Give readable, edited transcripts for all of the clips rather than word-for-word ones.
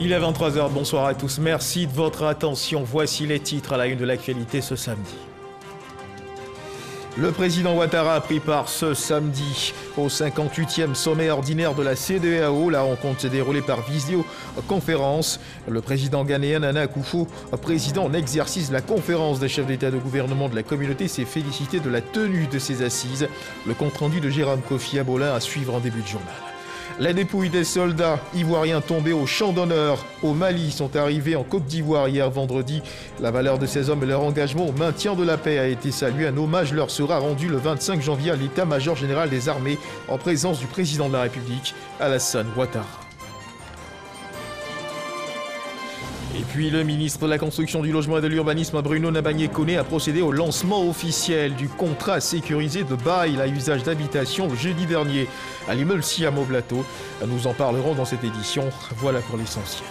Il est 23 h, bonsoir à tous. Merci de votre attention. Voici les titres à la une de l'actualité ce samedi. Le président Ouattara a pris part ce samedi au 58e sommet ordinaire de la CEDEAO. La rencontre s'est déroulée par visioconférence. Le président ghanéen Nana Akufo, président en exercice de la conférence des chefs d'État et de gouvernement de la communauté, s'est félicité de la tenue de ces assises. Le compte-rendu de Jérôme Kofi Abola à suivre en début de journal. Les dépouilles des soldats ivoiriens tombés au champ d'honneur au Mali sont arrivées en Côte d'Ivoire hier vendredi. La valeur de ces hommes et leur engagement au maintien de la paix a été salué. Un hommage leur sera rendu le 25 janvier à l'état-major général des armées en présence du président de la République, Alassane Ouattara. Et puis le ministre de la Construction, du Logement et de l'Urbanisme, Bruno Nabagné-Koné, a procédé au lancement officiel du contrat sécurisé de bail à usage d'habitation le jeudi dernier à l'immeuble Siam au Plateau. Nous en parlerons dans cette édition. Voilà pour l'essentiel.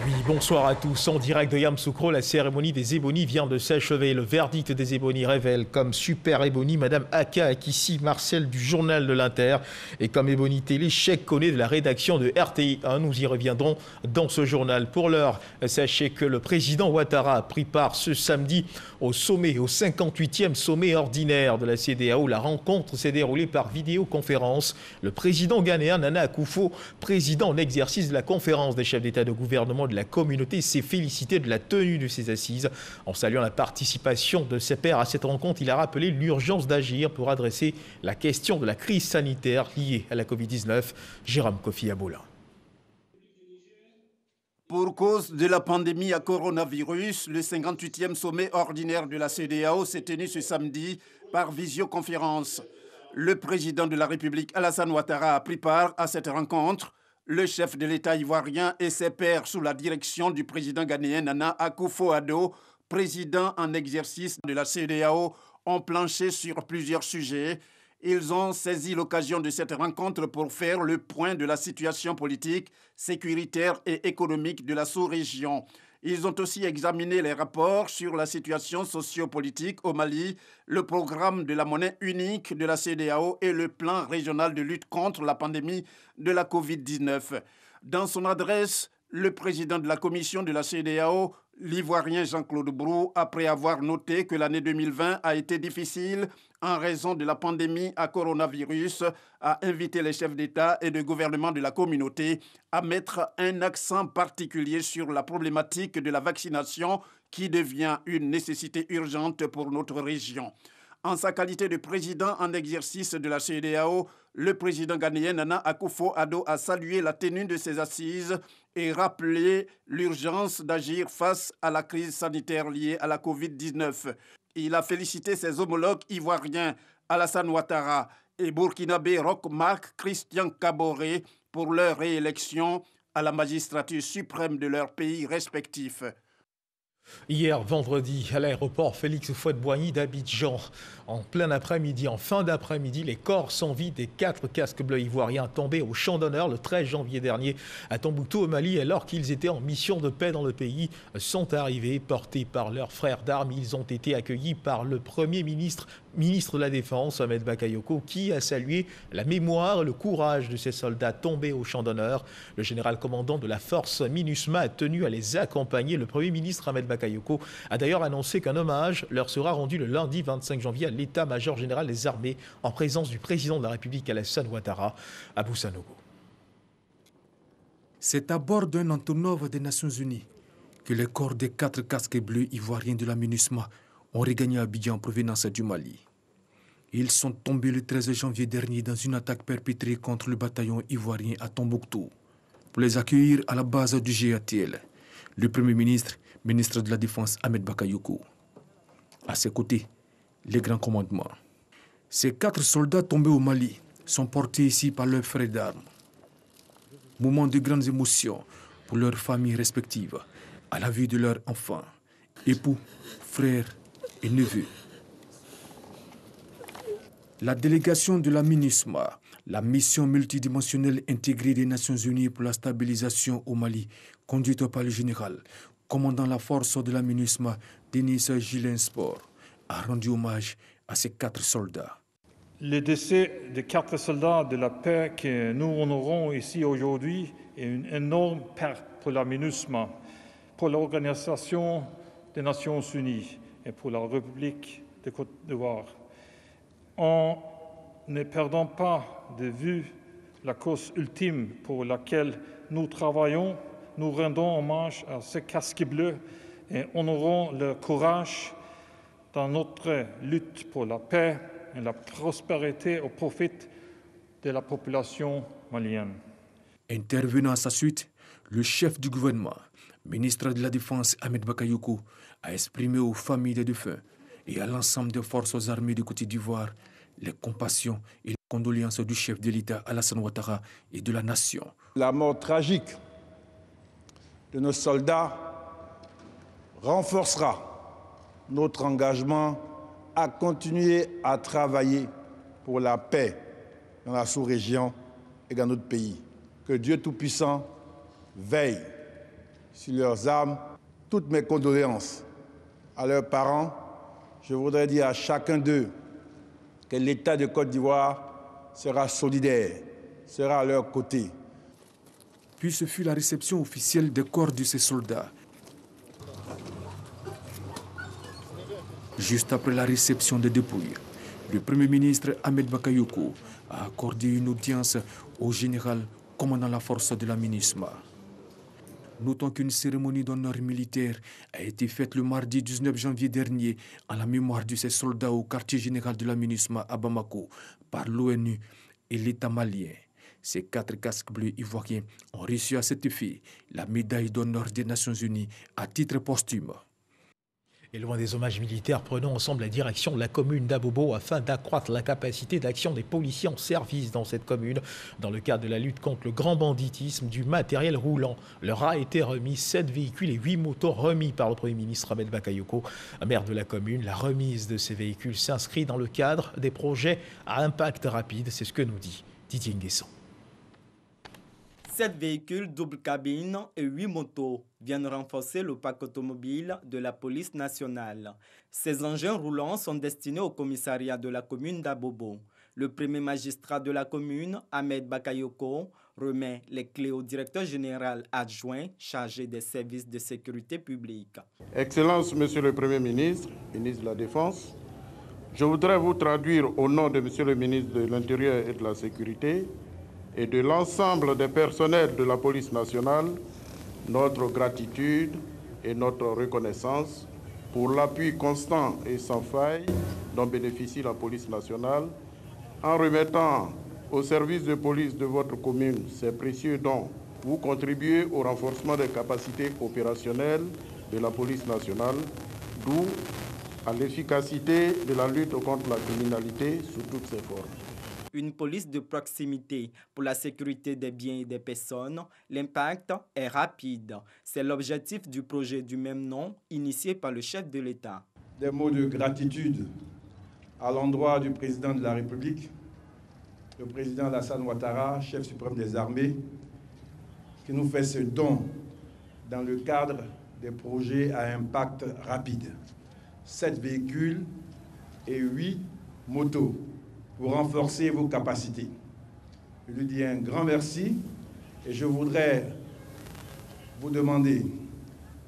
Oui, bonsoir à tous. En direct de Yamoussoukro, la cérémonie des ébonies vient de s'achever. Le verdict des ébonies révèle comme super ébony Madame Aka Akissi Marcel du Journal de l'Inter et comme ébony télé Cheikh Koné de la rédaction de RTI1. Nous y reviendrons dans ce journal. Pour l'heure, sachez que le président Ouattara a pris part ce samedi au sommet, au 58e sommet ordinaire de la CEDEAO. La rencontre s'est déroulée par vidéoconférence. Le président ghanéen Nana Akufo, président en exercice de la conférence des chefs d'État et de gouvernement de la communauté, s'est félicité de la tenue de ces assises. En saluant la participation de ses pairs à cette rencontre, il a rappelé l'urgence d'agir pour adresser la question de la crise sanitaire liée à la Covid-19. Jérôme Kofi Abola. Pour cause de la pandémie à coronavirus, le 58e sommet ordinaire de la CEDEAO s'est tenu ce samedi par visioconférence. Le président de la République, Alassane Ouattara, a pris part à cette rencontre. Le chef de l'État ivoirien et ses pairs sous la direction du président ghanéen Nana Akufo-Addo, président en exercice de la CEDEAO, ont planché sur plusieurs sujets. Ils ont saisi l'occasion de cette rencontre pour faire le point de la situation politique, sécuritaire et économique de la sous-région. Ils ont aussi examiné les rapports sur la situation sociopolitique au Mali, le programme de la monnaie unique de la CEDEAO et le plan régional de lutte contre la pandémie de la Covid-19. Dans son adresse, le président de la commission de la CEDEAO, l'Ivoirien Jean-Claude Brou, après avoir noté que l'année 2020 a été difficile en raison de la pandémie à coronavirus, a invité les chefs d'État et de gouvernement de la communauté à mettre un accent particulier sur la problématique de la vaccination qui devient une nécessité urgente pour notre région. En sa qualité de président en exercice de la CEDEAO, le président ghanéen Nana Akufo-Addo a salué la tenue de ces assises et rappelé l'urgence d'agir face à la crise sanitaire liée à la Covid-19. Il a félicité ses homologues ivoiriens Alassane Ouattara et burkinabé Roch Marc Christian Kaboré pour leur réélection à la magistrature suprême de leurs pays respectifs. Hier vendredi, à l'aéroport Félix Houphouët-Boigny d'Abidjan, en plein après-midi, en fin d'après-midi, les corps sans vie des 4 casques bleus ivoiriens tombés au champ d'honneur le 13 janvier dernier à Tombouctou au Mali, alors qu'ils étaient en mission de paix dans le pays, sont arrivés portés par leurs frères d'armes. Ils ont été accueillis par le Premier ministre de la Défense, Ahmed Bakayoko, qui a salué la mémoire et le courage de ces soldats tombés au champ d'honneur. Le général commandant de la force MINUSMA a tenu à les accompagner. Le Premier ministre Ahmed Bakayoko a d'ailleurs annoncé qu'un hommage leur sera rendu le lundi 25 janvier à l'état-major général des armées en présence du président de la République Alassane Ouattara à Boussanogo. C'est à bord d'un Antonov des Nations Unies que les corps des 4 casques bleus ivoiriens de la MINUSMA ont regagné Abidjan en provenance du Mali. Ils sont tombés le 13 janvier dernier dans une attaque perpétrée contre le bataillon ivoirien à Tombouctou. Pour les accueillir à la base du GATL, le Premier ministre, ministre de la Défense Ahmed Bakayoko. À ses côtés, les grands commandements. Ces 4 soldats tombés au Mali sont portés ici par leurs frères d'armes. Moment de grandes émotions pour leurs familles respectives, à la vue de leurs enfants, époux, frères et neveux. La délégation de la MINUSMA, la mission multidimensionnelle intégrée des Nations Unies pour la stabilisation au Mali, conduite par le général, commandant la force de la MINUSMA, Denis Gilensport, a rendu hommage à ces 4 soldats. Le décès de 4 soldats de la paix que nous honorons ici aujourd'hui est une énorme perte pour la MINUSMA, pour l'Organisation des Nations Unies et pour la République de Côte d'Ivoire. En ne perdant pas de vue la cause ultime pour laquelle nous travaillons, nous rendons hommage à ces casques bleus et honorons leur courage dans notre lutte pour la paix et la prospérité au profit de la population malienne. Intervenant à sa suite, le chef du gouvernement, ministre de la Défense Ahmed Bakayoko, a exprimé aux familles des défunts et à l'ensemble des forces armées de Côte d'Ivoire les compassions et les condoléances du chef de l'État Alassane Ouattara et de la nation. La mort tragique de nos soldats renforcera notre engagement à continuer à travailler pour la paix dans la sous-région et dans notre pays. Que Dieu Tout-Puissant veille sur leurs âmes. Toutes mes condoléances à leurs parents. Je voudrais dire à chacun d'eux que l'État de Côte d'Ivoire sera solidaire, sera à leur côté. Puis ce fut la réception officielle des corps de ces soldats. Juste après la réception des dépouilles, le Premier ministre Ahmed Bakayoko a accordé une audience au général commandant la force de la MINUSMA. Notons qu'une cérémonie d'honneur militaire a été faite le mardi 19 janvier dernier en la mémoire de ces soldats au quartier général de la MINUSMA à Bamako par l'ONU et l'État malien. Ces 4 casques bleus ivoiriens ont reçu à cet effet la médaille d'honneur des Nations Unies à titre posthume. Et loin des hommages militaires, prenons ensemble la direction de la commune d'Abobo afin d'accroître la capacité d'action des policiers en service dans cette commune. Dans le cadre de la lutte contre le grand banditisme, du matériel roulant leur a été remis 7 véhicules et 8 motos remis par le Premier ministre Ahmed Bakayoko, maire de la commune. La remise de ces véhicules s'inscrit dans le cadre des projets à impact rapide. C'est ce que nous dit Didier Nguessan. 7 véhicules double cabine et 8 motos viennent renforcer le parc automobile de la police nationale. Ces engins roulants sont destinés au commissariat de la commune d'Abobo. Le premier magistrat de la commune, Ahmed Bakayoko, remet les clés au directeur général adjoint chargé des services de sécurité publique. Excellence, Monsieur le Premier ministre, ministre de la Défense, je voudrais vous traduire au nom de Monsieur le ministre de l'Intérieur et de la Sécurité et de l'ensemble des personnels de la police nationale, notre gratitude et notre reconnaissance pour l'appui constant et sans faille dont bénéficie la police nationale en remettant au service de police de votre commune ces précieux dons. Vous contribuez au renforcement des capacités opérationnelles de la police nationale, d'où à l'efficacité de la lutte contre la criminalité sous toutes ses formes. Une police de proximité pour la sécurité des biens et des personnes, l'impact est rapide. C'est l'objectif du projet du même nom, initié par le chef de l'État. Des mots de gratitude à l'endroit du président de la République, le président Alassane Ouattara, chef suprême des armées, qui nous fait ce don dans le cadre des projets à impact rapide. 7 véhicules et 8 motos pour renforcer vos capacités. Je lui dis un grand merci et je voudrais vous demander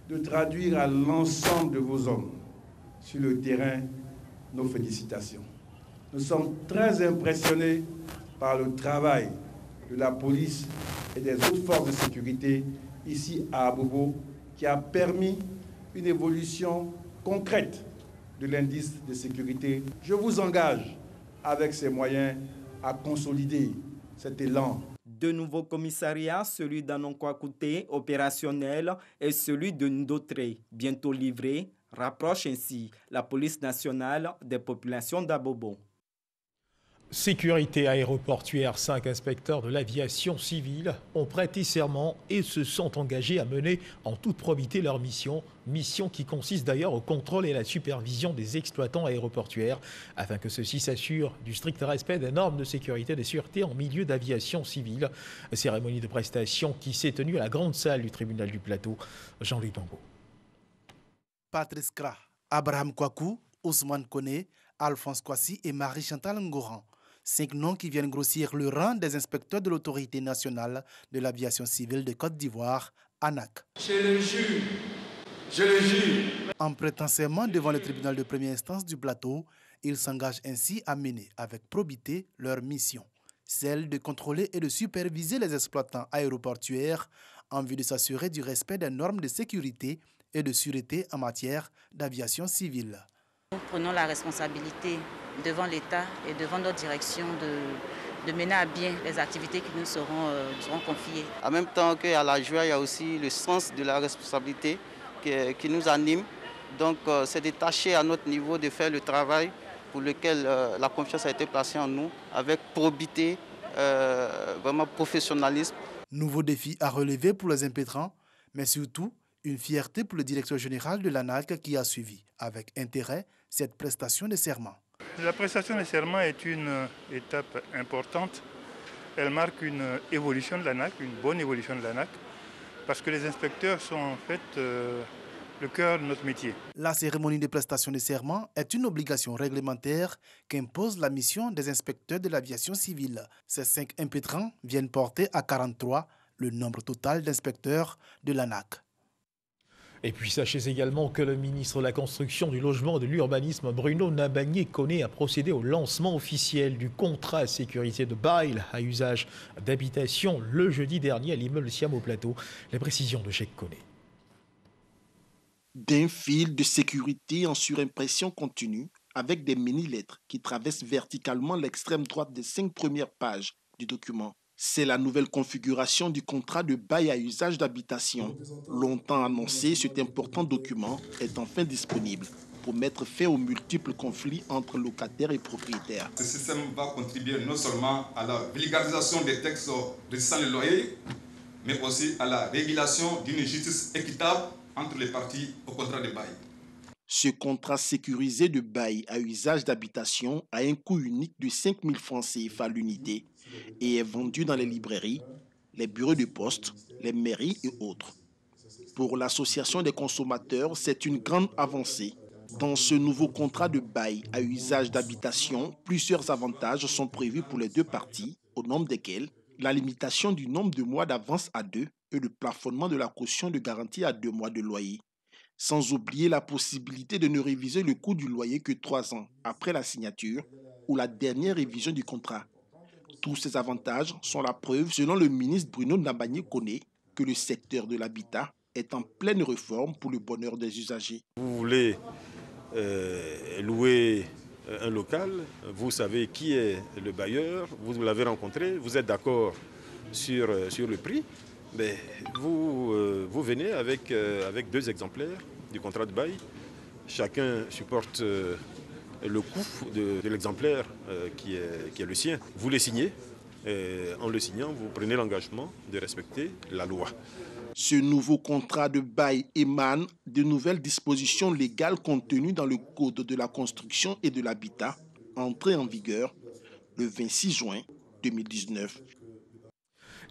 de traduire à l'ensemble de vos hommes sur le terrain nos félicitations. Nous sommes très impressionnés par le travail de la police et des autres forces de sécurité ici à Abobo qui a permis une évolution concrète de l'indice de sécurité. Je vous engage avec ces moyens à consolider cet élan. 2 nouveaux commissariats, celui d'Anonkwa-Kouté, opérationnel, et celui de Ndotré, bientôt livré, rapprochent ainsi la police nationale des populations d'Abobo. Sécurité aéroportuaire, 5 inspecteurs de l'aviation civile ont prêté serment et se sont engagés à mener en toute probité leur mission qui consiste d'ailleurs au contrôle et à la supervision des exploitants aéroportuaires afin que ceux-ci s'assurent du strict respect des normes de sécurité et de sûreté en milieu d'aviation civile. Cérémonie de prestation qui s'est tenue à la grande salle du tribunal du Plateau. Jean-Louis Bambo. Patrice Kra, Abraham Kouakou, Ousmane Koné, Alphonse Kouassi et Marie-Chantal Ngoran. 5 noms qui viennent grossir le rang des inspecteurs de l'autorité nationale de l'aviation civile de Côte d'Ivoire, ANAC. Je le jure. Je le jure. En prêtant serment devant le tribunal de première instance du plateau, ils s'engagent ainsi à mener avec probité leur mission, celle de contrôler et de superviser les exploitants aéroportuaires en vue de s'assurer du respect des normes de sécurité et de sûreté en matière d'aviation civile. Nous prenons la responsabilité devant l'État et devant notre direction de mener à bien les activités qui nous seront confiées. En même temps qu'à la joie, il y a aussi le sens de la responsabilité qui nous anime. Donc c'est détaché à notre niveau de faire le travail pour lequel la confiance a été placée en nous, avec probité, vraiment professionnalisme. Nouveau défi à relever pour les impétrants, mais surtout une fierté pour le directeur général de l'ANAC qui a suivi avec intérêt cette prestation de serment. La prestation de serment est une étape importante. Elle marque une évolution de l'ANAC, une bonne évolution de l'ANAC, parce que les inspecteurs sont en fait le cœur de notre métier. La cérémonie de prestation de serment est une obligation réglementaire qu'impose la mission des inspecteurs de l'aviation civile. Ces 5 impétrants viennent porter à 43 le nombre total d'inspecteurs de l'ANAC. Et puis sachez également que le ministre de la Construction, du Logement et de l'Urbanisme, Bruno Nabagné-Koné, a procédé au lancement officiel du contrat à sécurité de bail à usage d'habitation le jeudi dernier à l'immeuble Siam au Plateau. Les précisions de Cheikh Koné. D'un fil de sécurité en surimpression continue avec des mini-lettres qui traversent verticalement l'extrême droite des 5 premières pages du document. C'est la nouvelle configuration du contrat de bail à usage d'habitation. Longtemps annoncé, cet important document est enfin disponible pour mettre fin aux multiples conflits entre locataires et propriétaires. Ce système va contribuer non seulement à la vulgarisation des textes régissant le loyer, mais aussi à la régulation d'une justice équitable entre les parties au contrat de bail. Ce contrat sécurisé de bail à usage d'habitation a un coût unique de 5 000 francs CFA l'unité et est vendu dans les librairies, les bureaux de poste, les mairies et autres. Pour l'association des consommateurs, c'est une grande avancée. Dans ce nouveau contrat de bail à usage d'habitation, plusieurs avantages sont prévus pour les 2 parties, au nombre desquels la limitation du nombre de mois d'avance à 2 et le plafonnement de la caution de garantie à 2 mois de loyer. Sans oublier la possibilité de ne réviser le coût du loyer que 3 ans après la signature ou la dernière révision du contrat. Tous ces avantages sont la preuve, selon le ministre Bruno Nabagné-Koné, que le secteur de l'habitat est en pleine réforme pour le bonheur des usagers. Vous voulez louer un local, vous savez qui est le bailleur, vous l'avez rencontré, vous êtes d'accord sur le prix, mais vous venez avec 2 exemplaires du contrat de bail. Chacun supporte le coût de l'exemplaire qui est le sien. Vous les signez, et en le signant, vous prenez l'engagement de respecter la loi. Ce nouveau contrat de bail émane de nouvelles dispositions légales contenues dans le Code de la construction et de l'habitat, entré en vigueur le 26 juin 2019.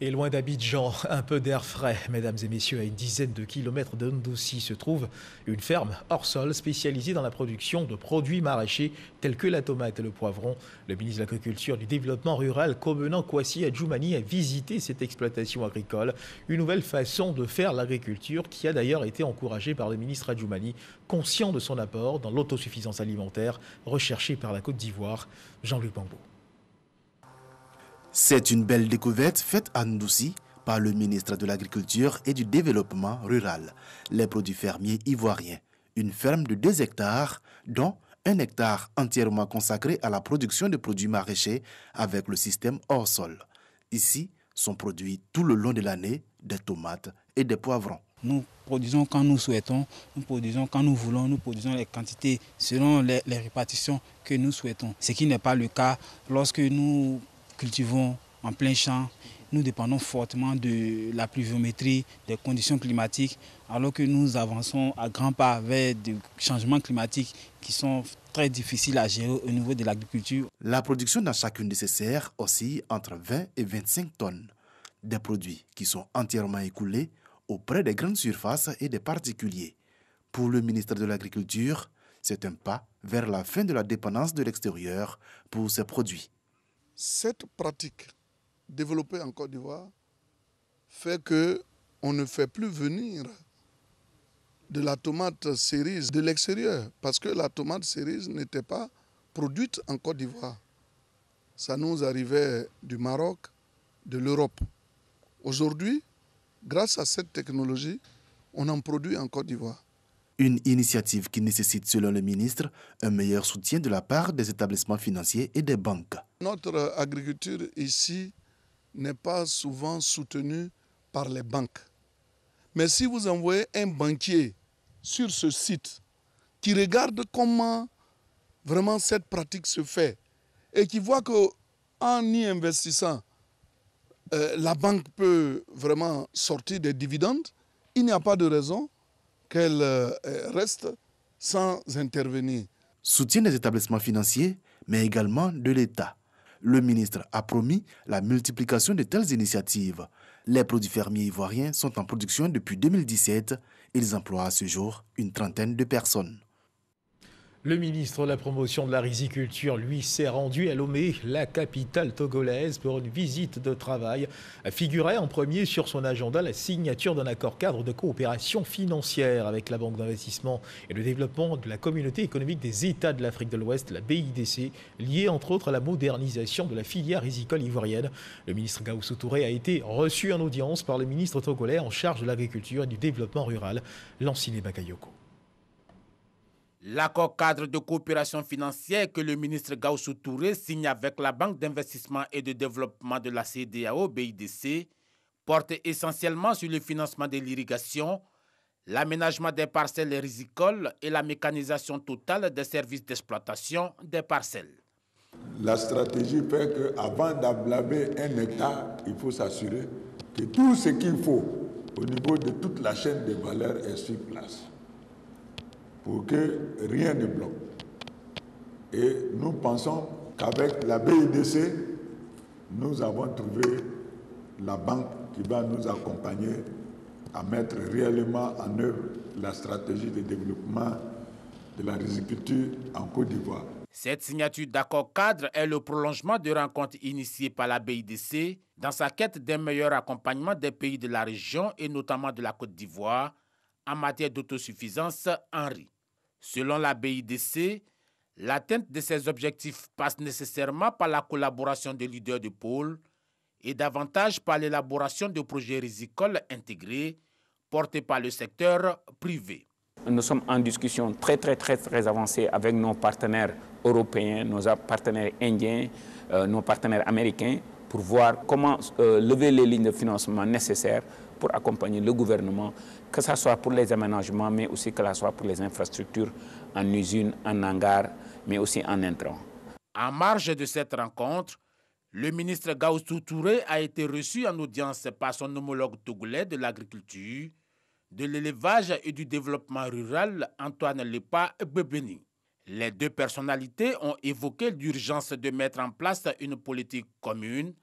Et loin d'Abidjan, un peu d'air frais, mesdames et messieurs, à une dizaine de kilomètres de Ndossi se trouve une ferme hors sol spécialisée dans la production de produits maraîchers tels que la tomate et le poivron. Le ministre de l'Agriculture et du Développement rural, Covenant Kwasi Adjoumani, a visité cette exploitation agricole. Une nouvelle façon de faire l'agriculture qui a d'ailleurs été encouragée par le ministre Adjoumani, conscient de son apport dans l'autosuffisance alimentaire recherchée par la Côte d'Ivoire. Jean-Luc Bambo. C'est une belle découverte faite à Ndossi par le ministre de l'Agriculture et du Développement rural. Les produits fermiers ivoiriens. Une ferme de 2 hectares, dont 1 hectare entièrement consacré à la production de produits maraîchers avec le système hors sol. Ici sont produits tout le long de l'année des tomates et des poivrons. Nous produisons quand nous souhaitons, nous produisons quand nous voulons, nous produisons les quantités selon les répartitions que nous souhaitons. Ce qui n'est pas le cas lorsque nous cultivons en plein champ. Nous dépendons fortement de la pluviométrie, des conditions climatiques, alors que nous avançons à grands pas vers des changements climatiques qui sont très difficiles à gérer au niveau de l'agriculture. La production dans chacune de ces serres oscille entre 20 et 25 tonnes. Des produits qui sont entièrement écoulés auprès des grandes surfaces et des particuliers. Pour le ministre de l'Agriculture, c'est un pas vers la fin de la dépendance de l'extérieur pour ces produits. Cette pratique développée en Côte d'Ivoire fait qu'on ne fait plus venir de la tomate cerise de l'extérieur parce que la tomate cerise n'était pas produite en Côte d'Ivoire. Ça nous arrivait du Maroc, de l'Europe. Aujourd'hui, grâce à cette technologie, on en produit en Côte d'Ivoire. Une initiative qui nécessite, selon le ministre, un meilleur soutien de la part des établissements financiers et des banques. Notre agriculture ici n'est pas souvent soutenue par les banques. Mais si vous envoyez un banquier sur ce site qui regarde comment vraiment cette pratique se fait et qui voit qu'en y investissant, la banque peut vraiment sortir des dividendes, il n'y a pas de raison qu'elle reste sans intervenir. Soutien des établissements financiers, mais également de l'État. Le ministre a promis la multiplication de telles initiatives. Les produits fermiers ivoiriens sont en production depuis 2017. Ils emploient à ce jour une trentaine de personnes. Le ministre de la Promotion de la Riziculture, lui, s'est rendu à Lomé, la capitale togolaise, pour une visite de travail. Figurait en premier sur son agenda la signature d'un accord cadre de coopération financière avec la Banque d'investissement et de développement de la Communauté économique des États de l'Afrique de l'Ouest, la BIDC, liée entre autres à la modernisation de la filière rizicole ivoirienne. Le ministre Gaoussou Touré a été reçu en audience par le ministre togolais en charge de l'agriculture et du développement rural, Lansile Bakayoko. L'accord cadre de coopération financière que le ministre Gaoussou Touré signe avec la Banque d'investissement et de développement de la CEDEAO, BIDC, porte essentiellement sur le financement de l'irrigation, l'aménagement des parcelles rizicoles et la mécanisation totale des services d'exploitation des parcelles. La stratégie fait qu'avant d'ablamer un hectare, il faut s'assurer que tout ce qu'il faut au niveau de toute la chaîne de valeur est sur place, pour que rien ne bloque. Et nous pensons qu'avec la BIDC, nous avons trouvé la banque qui va nous accompagner à mettre réellement en œuvre la stratégie de développement de la riziculture en Côte d'Ivoire. Cette signature d'accord cadre est le prolongement de rencontres initiées par la BIDC dans sa quête d'un meilleur accompagnement des pays de la région et notamment de la Côte d'Ivoire en matière d'autosuffisance en riz. Selon la BIDC, l'atteinte de ces objectifs passe nécessairement par la collaboration des leaders de pôle et davantage par l'élaboration de projets rizicoles intégrés portés par le secteur privé. Nous sommes en discussion très avancée avec nos partenaires européens, nos partenaires indiens, nos partenaires américains pour voir comment lever les lignes de financement nécessaires pour accompagner le gouvernement, que ce soit pour les aménagements, mais aussi que ce soit pour les infrastructures en usines, en hangars, mais aussi en intrants. En marge de cette rencontre, le ministre Gaoussou Touré a été reçu en audience par son homologue togolais de l'agriculture, de l'élevage et du développement rural, Antoine Lepa Bebeni. Les deux personnalités ont évoqué l'urgence de mettre en place une politique commune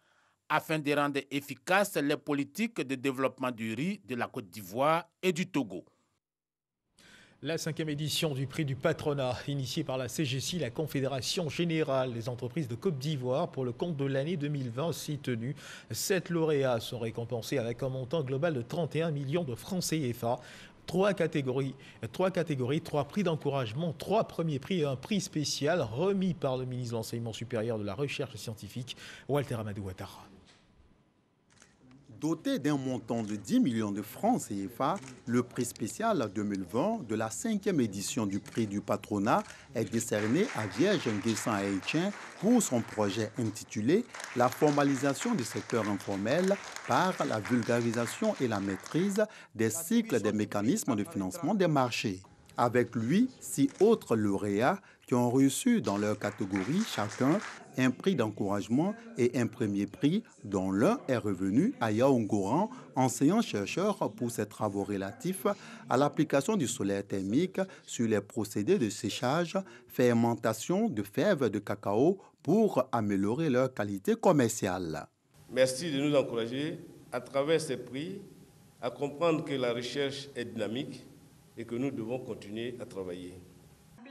afin de rendre efficaces les politiques de développement du riz de la Côte d'Ivoire et du Togo. La 5e édition du prix du patronat, initiée par la CGC, la Confédération Générale des Entreprises de Côte d'Ivoire, pour le compte de l'année 2020, s'y tenue. 7 lauréats sont récompensés avec un montant global de 31 millions de francs CFA. 3 catégories, 3 prix d'encouragement, 3 premiers prix et un prix spécial remis par le ministre de l'Enseignement supérieur de la Recherche scientifique, Walter Amadou Ouattara. Doté d'un montant de 10 millions de francs CFA, le prix spécial 2020 de la 5e édition du prix du patronat est décerné à Vierge Nguessan Haïtien pour son projet intitulé « La formalisation du secteur informel par la vulgarisation et la maîtrise des cycles des mécanismes de financement des marchés ». Avec lui, 6 autres lauréats qui ont reçu dans leur catégorie chacun un prix d'encouragement et un premier prix, dont l'un est revenu à Yaoungoran, enseignant-chercheur pour ses travaux relatifs à l'application du solaire thermique sur les procédés de séchage, fermentation de fèves de cacao pour améliorer leur qualité commerciale. Merci de nous encourager à travers ces prix à comprendre que la recherche est dynamique et que nous devons continuer à travailler.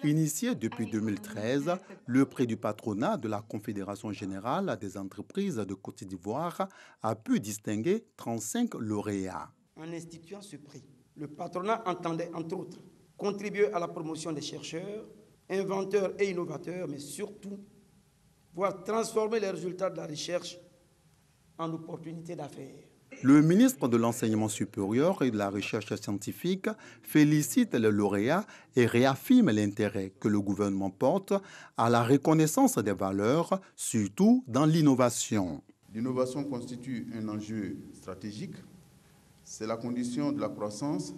Initié depuis 2013, le prix du patronat de la Confédération générale des entreprises de Côte d'Ivoire a pu distinguer 35 lauréats. En instituant ce prix, le patronat entendait, entre autres, contribuer à la promotion des chercheurs, inventeurs et innovateurs, mais surtout, voir transformer les résultats de la recherche en opportunités d'affaires. Le ministre de l'Enseignement supérieur et de la Recherche scientifique félicite les lauréats et réaffirme l'intérêt que le gouvernement porte à la reconnaissance des valeurs, surtout dans l'innovation. L'innovation constitue un enjeu stratégique. C'est la condition de la croissance,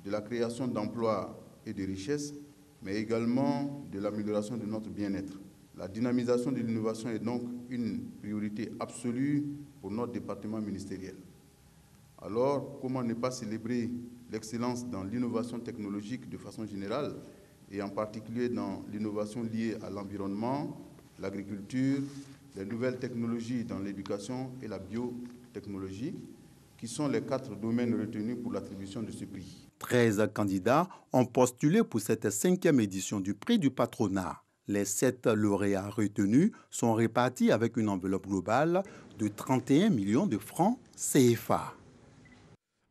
de la création d'emplois et de richesses, mais également de l'amélioration de notre bien-être. La dynamisation de l'innovation est donc une priorité absolue pour notre département ministériel. Alors, comment ne pas célébrer l'excellence dans l'innovation technologique de façon générale, et en particulier dans l'innovation liée à l'environnement, l'agriculture, les nouvelles technologies dans l'éducation et la biotechnologie, qui sont les 4 domaines retenus pour l'attribution de ce prix. 13 candidats ont postulé pour cette 5e édition du prix du patronat. Les 7 lauréats retenus sont répartis avec une enveloppe globale de 31 millions de francs CFA.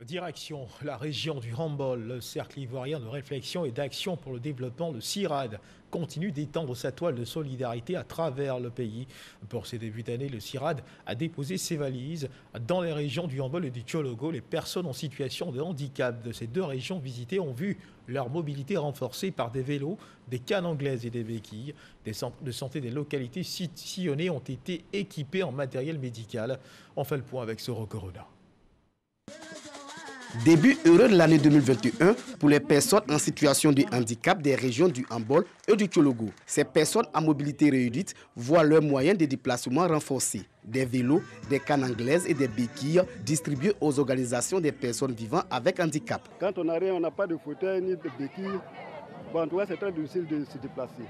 Direction la région du Rambol, le Cercle ivoirien de réflexion et d'action pour le développement, le CIRAD, continue d'étendre sa toile de solidarité à travers le pays. Pour ces débuts d'année, le CIRAD a déposé ses valises dans les régions du Rambol et du Tchologo. Les personnes en situation de handicap de ces 2 régions visitées ont vu leur mobilité renforcée par des vélos, des cannes anglaises et des béquilles. Des centres de santé des localités sillonnées ont été équipés en matériel médical. On fait le point avec Soro Corona. Début heureux de l'année 2021 pour les personnes en situation de handicap des régions du Rambol et du Tchologo. Ces personnes à mobilité réduite voient leurs moyens de déplacement renforcés. Des vélos, des cannes anglaises et des béquilles distribués aux organisations des personnes vivant avec handicap. Quand on n'a rien, on n'a pas de fauteuil ni de béquilles. Bon, en tout cas, c'est très difficile de se déplacer.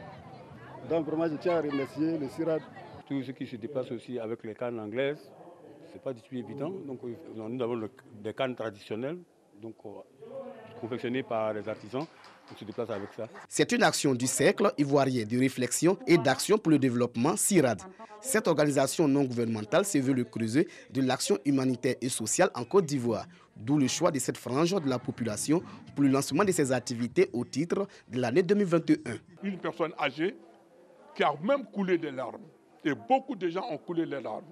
Donc vraiment, je tiens à remercier le CIRAD. Tous ceux qui se déplacent aussi avec les cannes anglaises, ce n'est pas du tout évident. Donc, nous avons des cannes traditionnelles, donc confectionnées par les artisans. On se déplace avec ça. C'est une action du Cercle ivoirien de réflexion et d'action pour le développement CIRAD. Cette organisation non gouvernementale se veut le creuset de l'action humanitaire et sociale en Côte d'Ivoire. D'où le choix de cette frange de la population pour le lancement de ses activités au titre de l'année 2021. Une personne âgée qui a même coulé des larmes. Et beaucoup de gens ont coulé les larmes.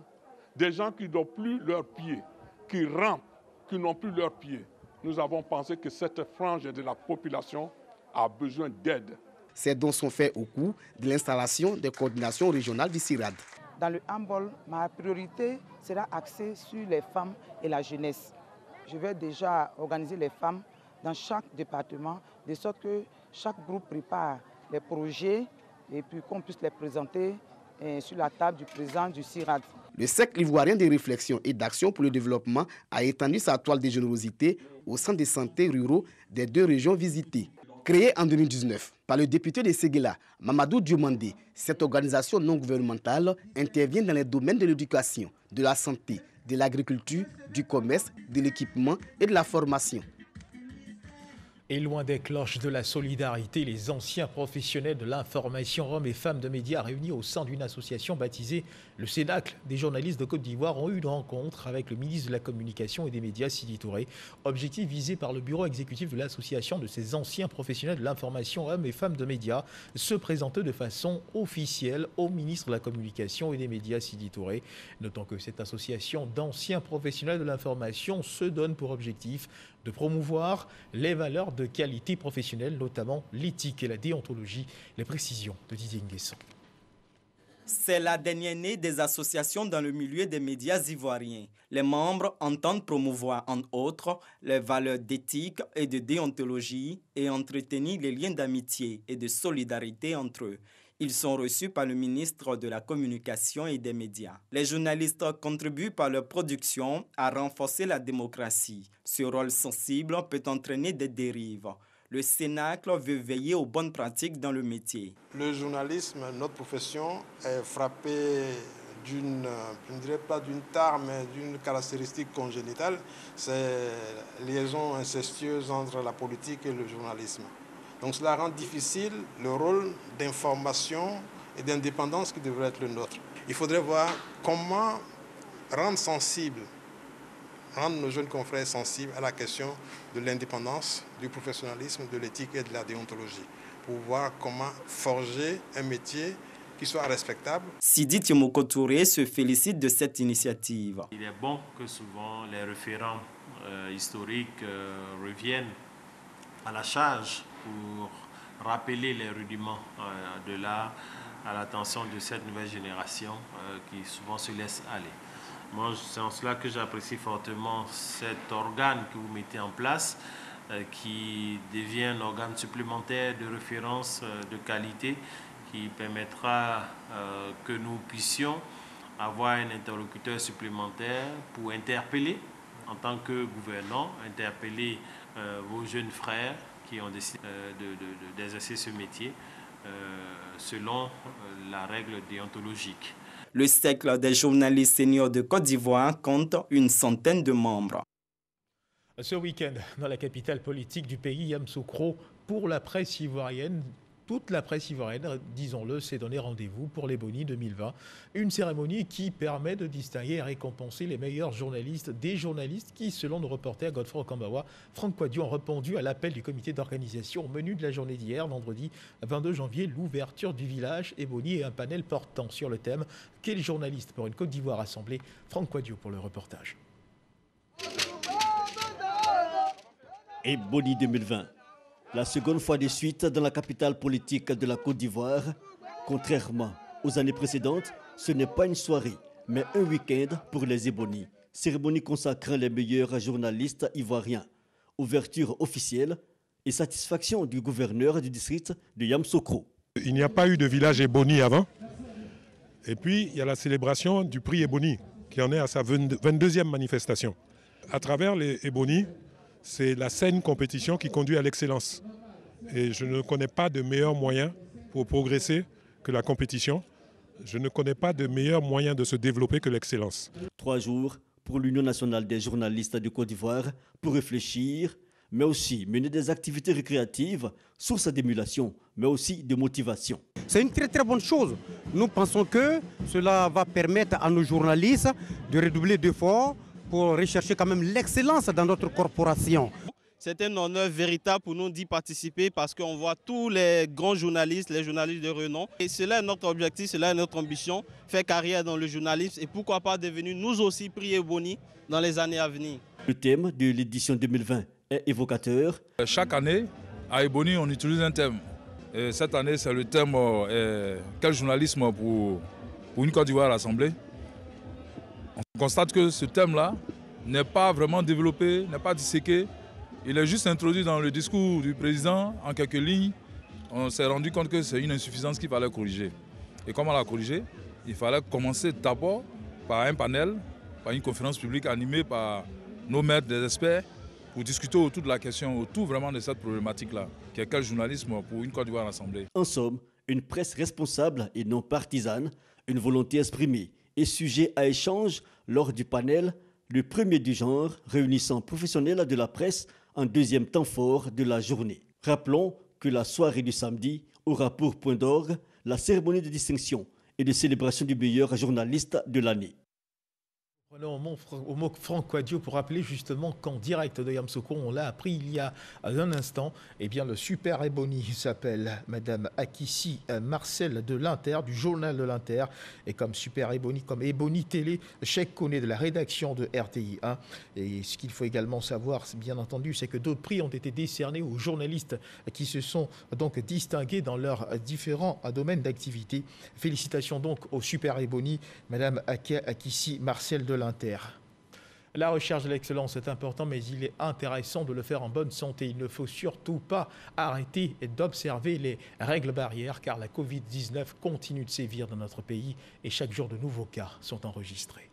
Des gens qui n'ont plus leurs pieds, qui rampent, qui n'ont plus leurs pieds. Nous avons pensé que cette frange de la population a besoin d'aide. Ces dons sont faits au cours de l'installation des coordinations régionales du CIRAD. Dans le handball, ma priorité sera axée sur les femmes et la jeunesse. Je vais déjà organiser les femmes dans chaque département, de sorte que chaque groupe prépare les projets et puis qu'on puisse les présenter sur la table du président du CIRAD. Le Cercle ivoirien de réflexion et d'action pour le développement a étendu sa toile de générosité au centre de santé ruraux des 2 régions visitées. Créée en 2019 par le député de Séguéla, Mamadou Diomandé, cette organisation non gouvernementale intervient dans les domaines de l'éducation, de la santé, de l'agriculture, du commerce, de l'équipement et de la formation. Et loin des cloches de la solidarité, les anciens professionnels de l'information, hommes et femmes de médias réunis au sein d'une association baptisée le Cénacle des journalistes de Côte d'Ivoire ont eu une rencontre avec le ministre de la Communication et des Médias, Sidi Touré. Objectif visé par le bureau exécutif de l'association de ces anciens professionnels de l'information, hommes et femmes de médias, se présenter de façon officielle au ministre de la Communication et des Médias, Sidi Touré. Notons que cette association d'anciens professionnels de l'information se donne pour objectif de promouvoir les valeurs de qualité professionnelle, notamment l'éthique et la déontologie. Les précisions de Didier Nguesson. C'est la dernière année des associations dans le milieu des médias ivoiriens. Les membres entendent promouvoir, entre autres, les valeurs d'éthique et de déontologie et entretenir les liens d'amitié et de solidarité entre eux. Ils sont reçus par le ministre de la Communication et des Médias. Les journalistes contribuent par leur production à renforcer la démocratie. Ce rôle sensible peut entraîner des dérives. Le Cénacle veut veiller aux bonnes pratiques dans le métier. Le journalisme, notre profession, est frappée d'une, je ne dirais pas d'une tare, mais d'une caractéristique congénitale. C'est la liaison incestueuse entre la politique et le journalisme. Donc cela rend difficile le rôle d'information et d'indépendance qui devrait être le nôtre. Il faudrait voir comment rendre nos jeunes confrères sensibles à la question de l'indépendance, du professionnalisme, de l'éthique et de la déontologie, pour voir comment forger un métier qui soit respectable. Sidi Timoko Touré se félicite de cette initiative. Il est bon que souvent les référents historiques reviennent à la charge pour rappeler les rudiments de l'art à l'attention de cette nouvelle génération qui souvent se laisse aller. Moi, c'est en cela que j'apprécie fortement cet organe que vous mettez en place, qui devient un organe supplémentaire de référence de qualité, qui permettra que nous puissions avoir un interlocuteur supplémentaire pour interpeller, en tant que gouvernant, interpeller vos jeunes frères qui ont décidé d'exercer ce métier selon la règle déontologique. Le cercle des journalistes seniors de Côte d'Ivoire compte une centaine de membres. Ce week-end, dans la capitale politique du pays, Yamoussoukro, pour la presse ivoirienne, toute la presse ivoirienne, disons-le, s'est donné rendez-vous pour l'Ebony 2020. Une cérémonie qui permet de distinguer et récompenser les meilleurs journalistes, des journalistes qui, selon nos reporters Godefroy Okambawa, Franck Quadio, ont répondu à l'appel du comité d'organisation au menu de la journée d'hier, vendredi 22 janvier, l'ouverture du village Ebony et un panel portant sur le thème « Quel journaliste pour une Côte d'Ivoire assemblée ?» Franck Quadio pour le reportage. Ebony 2020. La seconde fois de suite dans la capitale politique de la Côte d'Ivoire. Contrairement aux années précédentes, ce n'est pas une soirée, mais un week-end pour les Ebony. Cérémonie consacrant les meilleurs journalistes ivoiriens. Ouverture officielle et satisfaction du gouverneur du district de Yamoussoukro. Il n'y a pas eu de village Ebony avant. Et puis, il y a la célébration du prix Ebony, qui en est à sa 22e manifestation. À travers les Ebony, c'est la saine compétition qui conduit à l'excellence. Et je ne connais pas de meilleur moyen pour progresser que la compétition. Je ne connais pas de meilleur moyen de se développer que l'excellence. 3 jours pour l'Union nationale des journalistes de Côte d'Ivoire pour réfléchir, mais aussi mener des activités récréatives, source d'émulation, mais aussi de motivation. C'est une très très bonne chose. Nous pensons que cela va permettre à nos journalistes de redoubler d'efforts pour rechercher quand même l'excellence dans notre corporation. C'est un honneur véritable pour nous d'y participer parce qu'on voit tous les grands journalistes, les journalistes de renom. Et cela est notre objectif, cela est notre ambition, faire carrière dans le journalisme et pourquoi pas devenir nous aussi prix Ebony dans les années à venir. Le thème de l'édition 2020 est évocateur. Chaque année, à Ebony, on utilise un thème. Et cette année, c'est le thème quel journalisme pour une Côte d'Ivoire assemblée. On constate que ce thème-là n'est pas vraiment développé, n'est pas disséqué. Il est juste introduit dans le discours du président en quelques lignes. On s'est rendu compte que c'est une insuffisance qu'il fallait corriger. Et comment la corriger? Il fallait commencer d'abord par un panel, par une conférence publique animée par nos maîtres, des experts, pour discuter autour de la question, autour vraiment de cette problématique-là, qui est quel journalisme pour une Côte d'Ivoire assemblée. En somme, une presse responsable et non partisane, une volonté exprimée et sujet à échange lors du panel, le premier du genre réunissant professionnels de la presse en deuxième temps fort de la journée. Rappelons que la soirée du samedi aura pour point d'orgue la cérémonie de distinction et de célébration du meilleur journaliste de l'année. Prenons au mot Franck Quadio pour rappeler justement qu'en direct de Yamoussoukro, on l'a appris il y a un instant, eh bien le super Ebony s'appelle Madame Akissi Marcel de l'Inter, du journal de l'Inter, et comme super Ebony, comme Ebony Télé, Cheikh Koné de la rédaction de RTI 1. Et ce qu'il faut également savoir, bien entendu, c'est que d'autres prix ont été décernés aux journalistes qui se sont donc distingués dans leurs différents domaines d'activité. Félicitations donc au super Ebony, Madame Akissi Marcel de l'Inter. La recherche de l'excellence est importante, mais il est intéressant de le faire en bonne santé. Il ne faut surtout pas arrêter d'observer les règles barrières, car la Covid-19 continue de sévir dans notre pays et chaque jour de nouveaux cas sont enregistrés.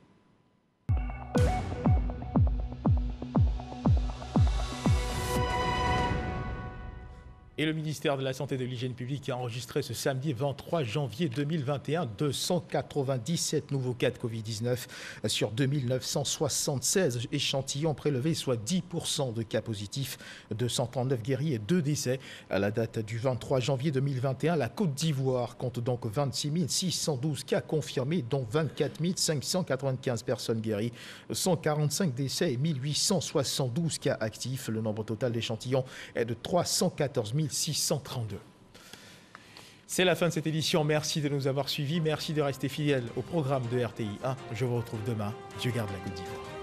Et le ministère de la Santé et de l'Hygiène publique a enregistré ce samedi 23 janvier 2021 297 nouveaux cas de Covid-19 sur 2976 échantillons prélevés, soit 10% de cas positifs, 239 guéris et 2 décès. À la date du 23 janvier 2021, la Côte d'Ivoire compte donc 26 612 cas confirmés, dont 24 595 personnes guéries, 145 décès et 1872 cas actifs. Le nombre total d'échantillons est de 314 632. C'est la fin de cette édition. Merci de nous avoir suivis. Merci de rester fidèles au programme de RTI 1. Je vous retrouve demain. Dieu garde la Côte d'Ivoire.